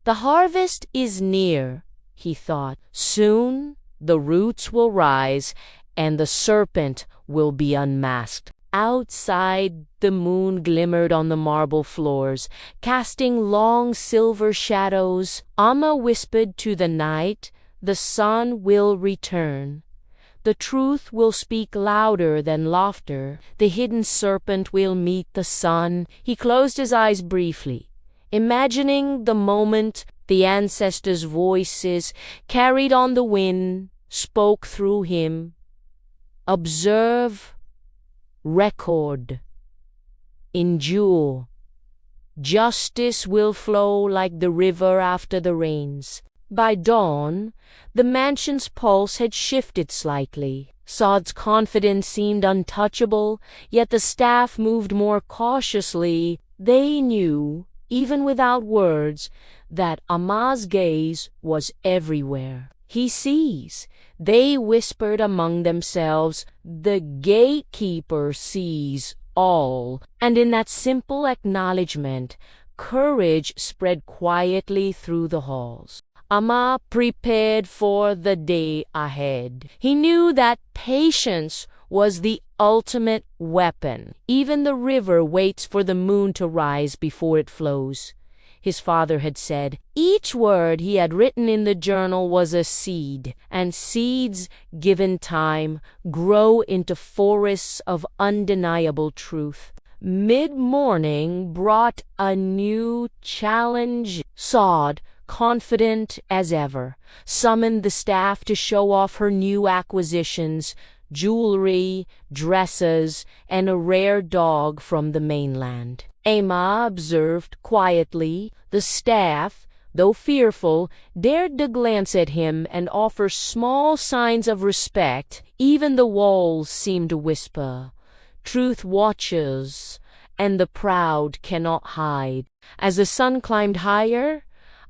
Speaker 1: "The harvest is near," he thought. "Soon the roots will rise, and the serpent will be unmasked." Outside, the moon glimmered on the marble floors, casting long silver shadows. Amma whispered to the night, "The sun will return. The truth will speak louder than laughter. The hidden serpent will meet the sun." He closed his eyes briefly, imagining the moment the ancestors' voices, carried on the wind, spoke through him. "Observe, record, endure. Justice will flow like the river after the rains." By dawn, the mansion's pulse had shifted slightly. Sod's confidence seemed untouchable, yet the staff moved more cautiously. They knew, even without words, that Amma's gaze was everywhere. "He sees," they whispered among themselves. "The gatekeeper sees all." And in that simple acknowledgement, courage spread quietly through the halls. Amma prepared for the day ahead. He knew that patience was the ultimate weapon. Even the river waits for the moon to rise before it flows, his father had said. Each word he had written in the journal was a seed, and seeds, given time, grow into forests of undeniable truth. Mid-morning brought a new challenge. Sod, confident as ever, summoned the staff to show off her new acquisitions, jewelry, dresses, and a rare dog from the mainland. Emma observed quietly. The staff, though fearful, dared to glance at him and offer small signs of respect. Even the walls seemed to whisper, "Truth watches, and the proud cannot hide." As the sun climbed higher,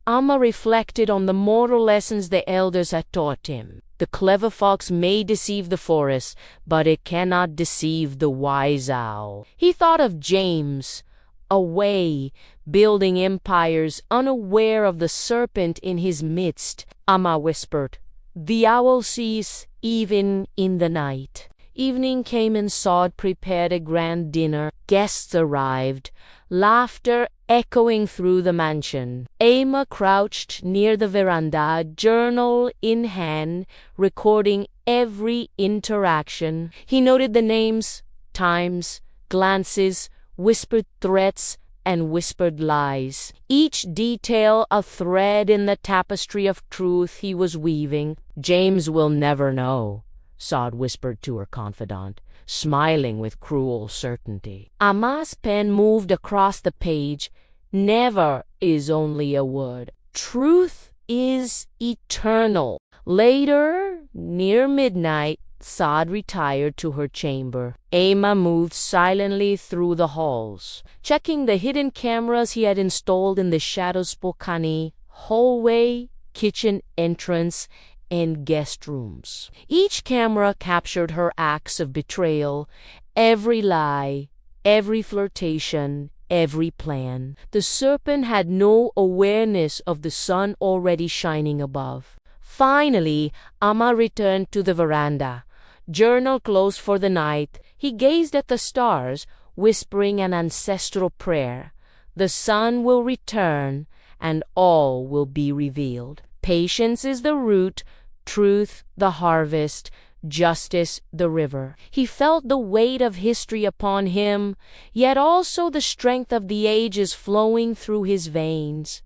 Speaker 1: Amma reflected on the moral lessons the elders had taught him. The clever fox may deceive the forest, but it cannot deceive the wise owl. He thought of James, away, building empires, unaware of the serpent in his midst. Amma whispered, "The owl sees even in the night." Evening came and Sod prepared a grand dinner. Guests arrived, laughter echoing through the mansion. Emma crouched near the veranda, journal in hand, recording every interaction. He noted the names, times, glances, whispered threats, and whispered lies. Each detail a thread in the tapestry of truth he was weaving. "James will never know," Sod whispered to her confidant, smiling with cruel certainty. Amma's pen moved across the page. "Never is only a word. Truth is eternal." Later, Near midnight, Saad retired to her chamber. Emma moved silently through the halls, checking the hidden cameras he had installed in the shadows balcony, hallway, kitchen entrance, and guest rooms. Each camera captured her acts of betrayal, every lie, every flirtation, every plan. The serpent had no awareness of the sun already shining above. Finally, Amma returned to the veranda. Journal closed for the night, he gazed at the stars, whispering an ancestral prayer. The sun will return, and all will be revealed. Patience is the root, truth the harvest, justice the river. He felt the weight of history upon him, yet also the strength of the ages flowing through his veins.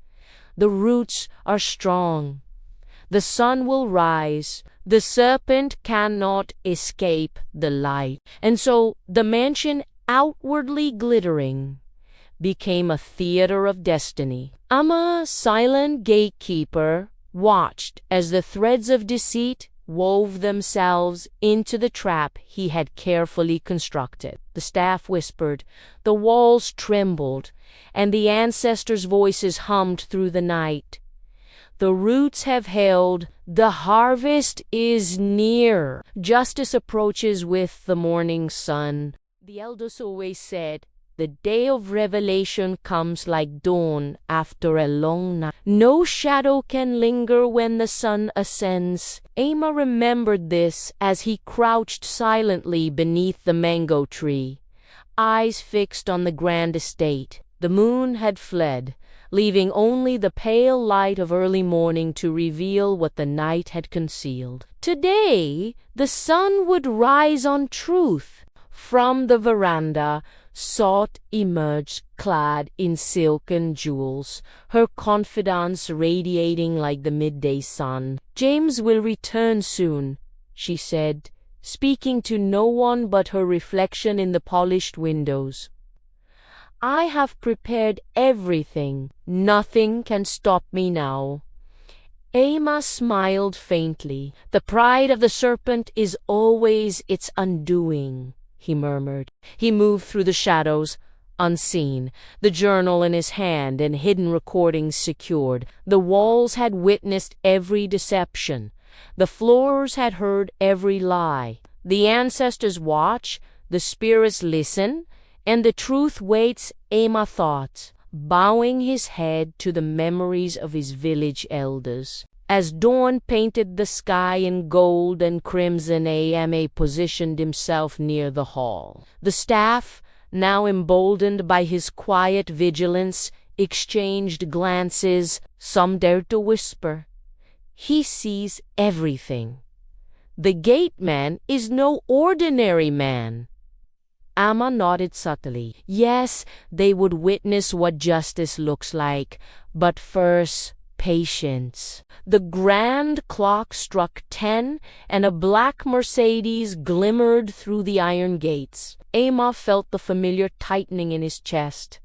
Speaker 1: The roots are strong. The sun will rise. The serpent cannot escape the light. And so the mansion, outwardly glittering, became a theater of destiny. Amma, silent gatekeeper, watched as the threads of deceit wove themselves into the trap he had carefully constructed. The staff whispered, the walls trembled, and the ancestors' voices hummed through the night. The roots have held, the harvest is near. Justice approaches with the morning sun. The elders always said, the day of revelation comes like dawn after a long night. No shadow can linger when the sun ascends. Emma remembered this as he crouched silently beneath the mango tree, eyes fixed on the grand estate. The moon had fled, leaving only the pale light of early morning to reveal what the night had concealed. Today, the sun would rise on truth. From the veranda, Sought emerged, clad in silk and jewels, her confidence radiating like the midday sun. James will return soon, she said, speaking to no one but her reflection in the polished windows. I have prepared everything. Nothing can stop me now. Emma smiled faintly. The pride of the serpent is always its undoing, he murmured. He moved through the shadows, unseen, the journal in his hand and hidden recordings secured. The walls had witnessed every deception. The floors had heard every lie. The ancestors watch, the spirits listen, and the truth waits, Emma thought, bowing his head to the memories of his village elders. As dawn painted the sky in gold and crimson, Ama positioned himself near the hall. The staff, now emboldened by his quiet vigilance, exchanged glances. Some dared to whisper, "He sees everything. The gateman is no ordinary man." Amma nodded subtly. Yes, they would witness what justice looks like, but first, patience. The grand clock struck 10, and a black Mercedes glimmered through the iron gates. Emma felt the familiar tightening in his chest.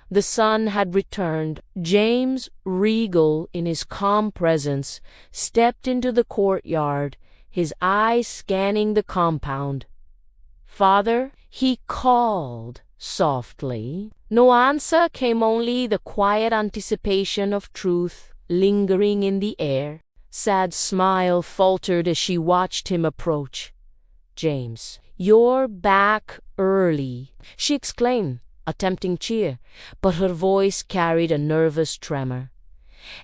Speaker 1: The sun had returned. James, regal in his calm presence, stepped into the courtyard, his eyes scanning the compound. "Father," he called softly. No answer came, only the quiet anticipation of truth lingering in the air. Sad smile faltered as she watched him approach. "James, you're back early," she exclaimed, attempting cheer, but her voice carried a nervous tremor.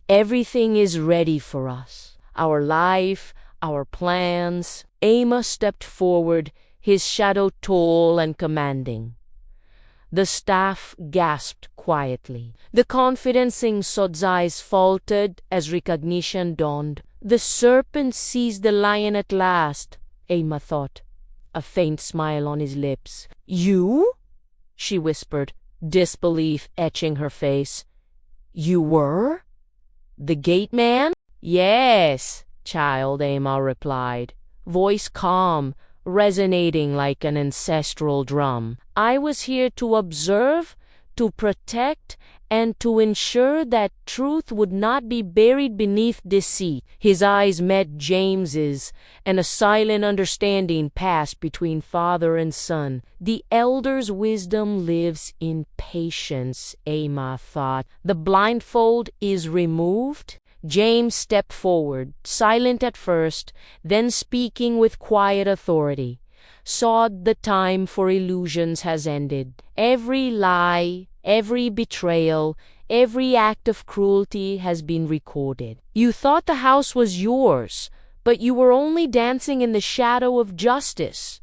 Speaker 1: "Everything is ready for us. Our life, our plans." Emma stepped forward, his shadow tall and commanding. The staff gasped quietly. The confidence in Sod's eyes faltered as recognition dawned. The serpent seized the lion at last, Emma thought, a faint smile on his lips. "You?" she whispered, disbelief etching her face. "You were? The gate man?" "Yes, child," Emma replied, voice calm, resonating like an ancestral drum. "I was here to observe, to protect, and to ensure that truth would not be buried beneath deceit. His eyes met James's, and a silent understanding passed between father and son. The elder's wisdom lives in patience, Emma thought. The blindfold is removed. James stepped forward, silent at first, then speaking with quiet authority. Sod, the time for illusions has ended. Every lie, every betrayal, every act of cruelty has been recorded. You thought the house was yours, but you were only dancing in the shadow of justice.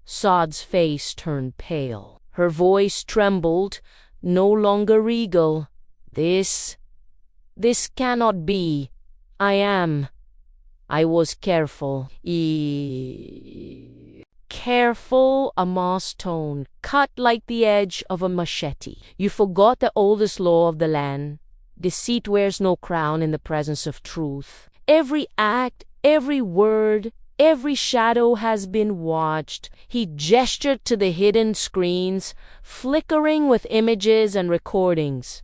Speaker 1: Sod's face turned pale. Her voice trembled, no longer regal. This cannot be. I was careful. Careful, a moss tone, cut like the edge of a machete. You forgot the oldest law of the land. Deceit wears no crown in the presence of truth. Every act, every word, every shadow has been watched. He gestured to the hidden screens, flickering with images and recordings.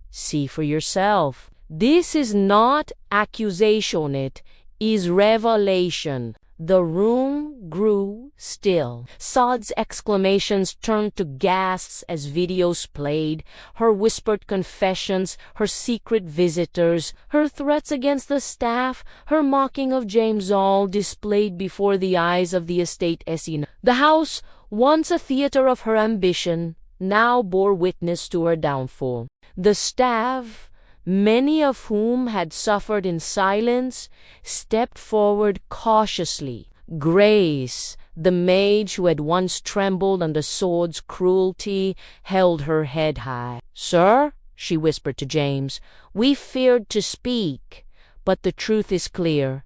Speaker 1: See for yourself. This is not accusation, it is revelation. The room grew still. Sod's exclamations turned to gasps as videos played, her whispered confessions, her secret visitors, her threats against the staff, her mocking of James, all displayed before the eyes of the estate Essina. The house, once a theater of her ambition, now bore witness to her downfall. The staff, many of whom had suffered in silence, stepped forward cautiously. Grace, the mage who had once trembled under Sod's cruelty, held her head high. "Sir," she whispered to James, "we feared to speak, but the truth is clear.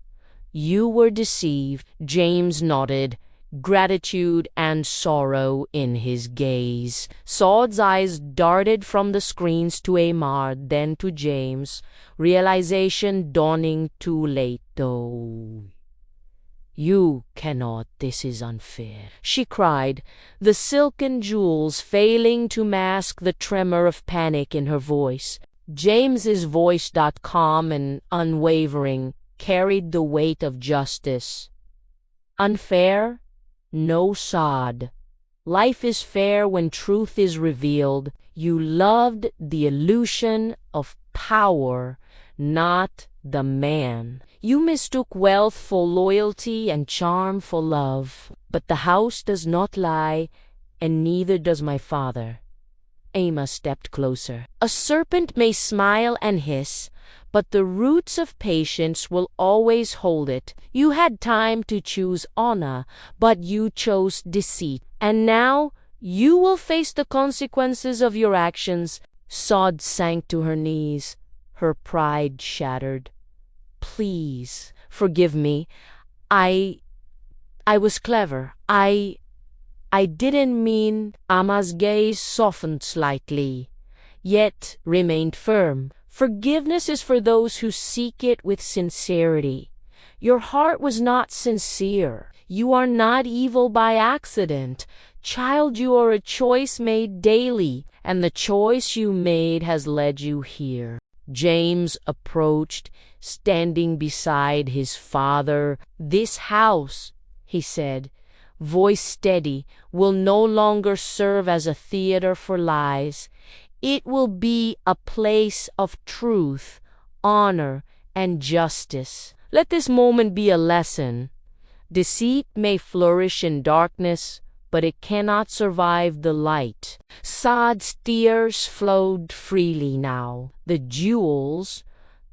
Speaker 1: You were deceived." James nodded, gratitude and sorrow in his gaze. Sod's eyes darted from the screens to Amar, then to James, realization dawning too late though. "You cannot, this is unfair," she cried, the silken jewels failing to mask the tremor of panic in her voice. James's voice, calm and unwavering, carried the weight of justice. "Unfair? No, Sod. Life is fair when truth is revealed. You loved the illusion of power, not the man. You mistook wealth for loyalty and charm for love. But the house does not lie, and neither does my father." Emma stepped closer. "A serpent may smile and hiss, but the roots of patience will always hold it. You had time to choose honor, but you chose deceit. And now you will face the consequences of your actions." Sod sank to her knees, her pride shattered. "Please, forgive me. I was clever. I didn't mean." Emma's gaze softened slightly, yet remained firm. "Forgiveness is for those who seek it with sincerity. Your heart was not sincere. You are not evil by accident. Child, you are a choice made daily, and the choice you made has led you here." James approached, standing beside his father. "This house," he said, voice steady, "will no longer serve as a theater for lies. It will be a place of truth, honor, and justice. Let this moment be a lesson. Deceit may flourish in darkness, but it cannot survive the light." Sod's tears flowed freely now. The jewels,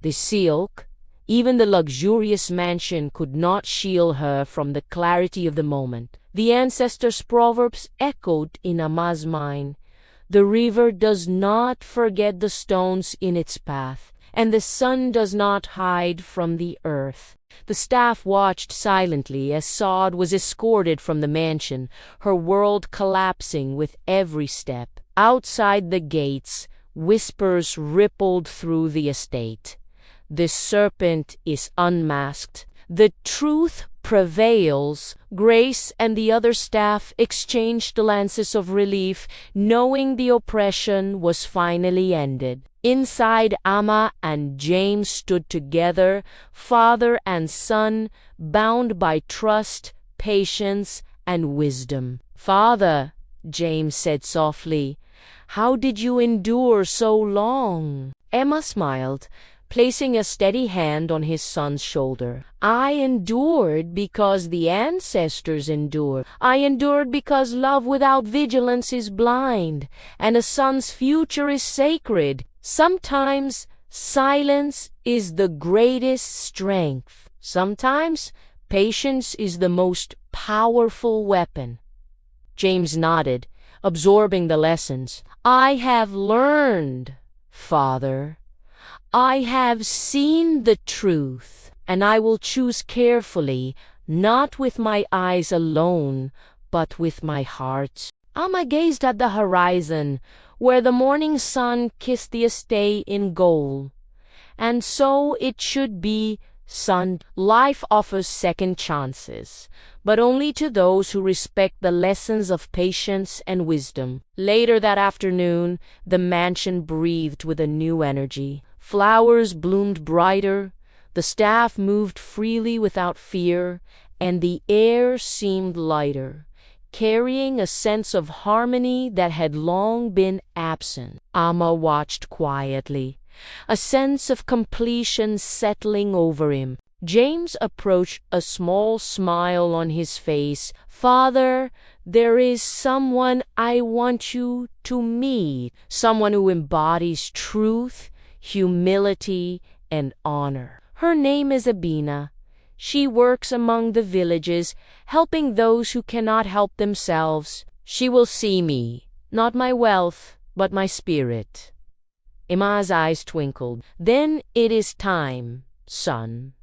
Speaker 1: the silk, even the luxurious mansion could not shield her from the clarity of the moment. The ancestors' proverbs echoed in Emma's mind. The river does not forget the stones in its path, and the sun does not hide from the earth. The staff watched silently as Sod was escorted from the mansion, her world collapsing with every step. Outside the gates, whispers rippled through the estate. "The serpent is unmasked. The truth prevails. Grace and the other staff exchanged glances of relief, knowing the oppression was finally ended. Inside, Amma and James stood together, father and son, bound by trust, patience, and wisdom. "Father," James said softly, "how did you endure so long?" Emma smiled, placing a steady hand on his son's shoulder. "I endured because the ancestors endured. I endured because love without vigilance is blind, and a son's future is sacred. Sometimes silence is the greatest strength. Sometimes patience is the most powerful weapon." James nodded, absorbing the lessons. "I have learned, Father. I have seen the truth, and I will choose carefully, not with my eyes alone, but with my heart." Amma gazed at the horizon, where the morning sun kissed the estate in gold. "And so it should be, son. Life offers second chances, but only to those who respect the lessons of patience and wisdom." Later that afternoon, the mansion breathed with a new energy. Flowers bloomed brighter, the staff moved freely without fear, and the air seemed lighter, carrying a sense of harmony that had long been absent. Amma watched quietly, a sense of completion settling over him. James approached, a small smile on his face. "Father, there is someone I want you to meet, someone who embodies truth, humility, and honor. Her name is Abina. She works among the villages, helping those who cannot help themselves. She will see me, not my wealth, but my spirit." Emma's eyes twinkled. "Then it is time, son.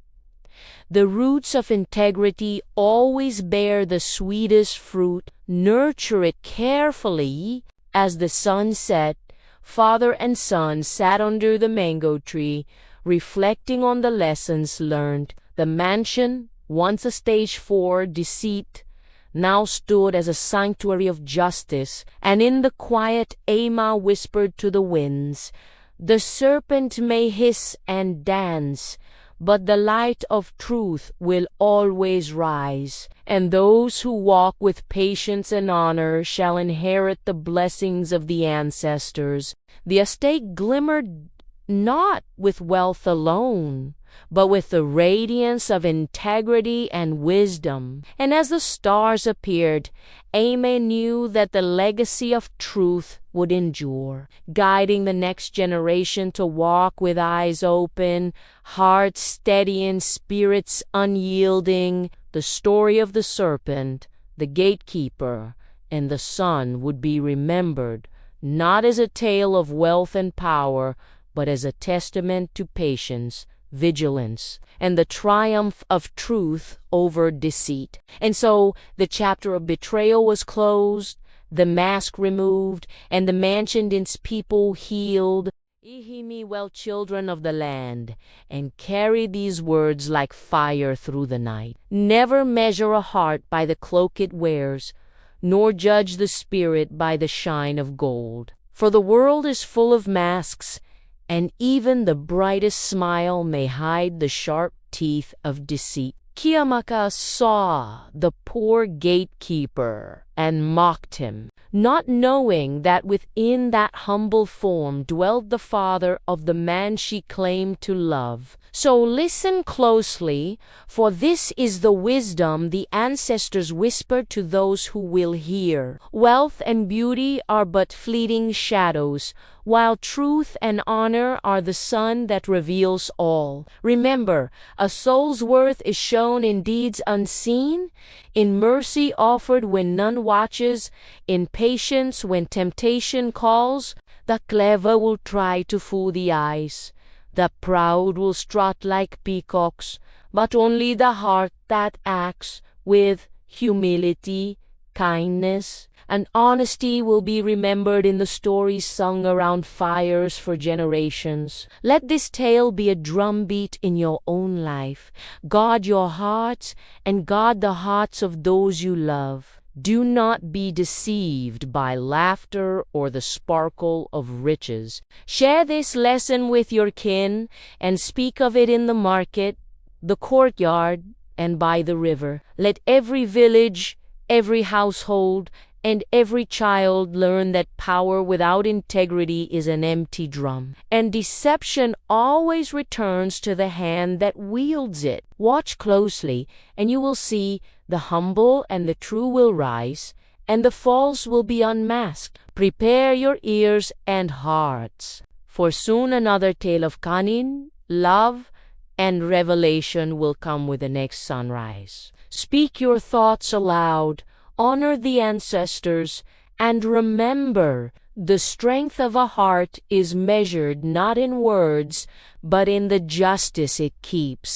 Speaker 1: The roots of integrity always bear the sweetest fruit. Nurture it carefully." As the sun set, father and son sat under the mango tree, reflecting on the lessons learned. The mansion, once a stage for deceit, now stood as a sanctuary of justice, and in the quiet Emma whispered to the winds, "The serpent may hiss and dance, but the light of truth will always rise, and those who walk with patience and honor shall inherit the blessings of the ancestors." The estate glimmered not with wealth alone, but with the radiance of integrity and wisdom. And as the stars appeared, Amy knew that the legacy of truth would endure, guiding the next generation to walk with eyes open, hearts steady and spirits unyielding. The story of the serpent, the gatekeeper, and the son would be remembered, not as a tale of wealth and power, but as a testament to patience, vigilance, and the triumph of truth over deceit. And so the chapter of betrayal was closed, the mask removed, and the mansion and its people healed. "Hear me well, children of the land, and carry these words like fire through the night. Never measure a heart by the cloak it wears, nor judge the spirit by the shine of gold. For the world is full of masks, and even the brightest smile may hide the sharp teeth of deceit." Kiamaka saw the poor gatekeeper and mocked him, not knowing that within that humble form dwelt the father of the man she claimed to love. So listen closely, for this is the wisdom the ancestors whispered to those who will hear. Wealth and beauty are but fleeting shadows, while truth and honor are the sun that reveals all. Remember, a soul's worth is shown in deeds unseen, in mercy offered when none watches, in patience when temptation calls. The clever will try to fool the eyes, the proud will strut like peacocks, but only the heart that acts with humility, kindness, and honesty will be remembered in the stories sung around fires for generations. Let this tale be a drumbeat in your own life. Guard your hearts and guard the hearts of those you love. Do not be deceived by laughter or the sparkle of riches. Share this lesson with your kin and speak of it in the market, the courtyard, and by the river. Let every village, every household, and every child learn that power without integrity is an empty drum, and deception always returns to the hand that wields it. Watch closely, and you will see the humble and the true will rise, and the false will be unmasked. Prepare your ears and hearts, for soon another tale of cunning, love, and revelation will come with the next sunrise. Speak your thoughts aloud, honor the ancestors, and remember, the strength of a heart is measured not in words, but in the justice it keeps.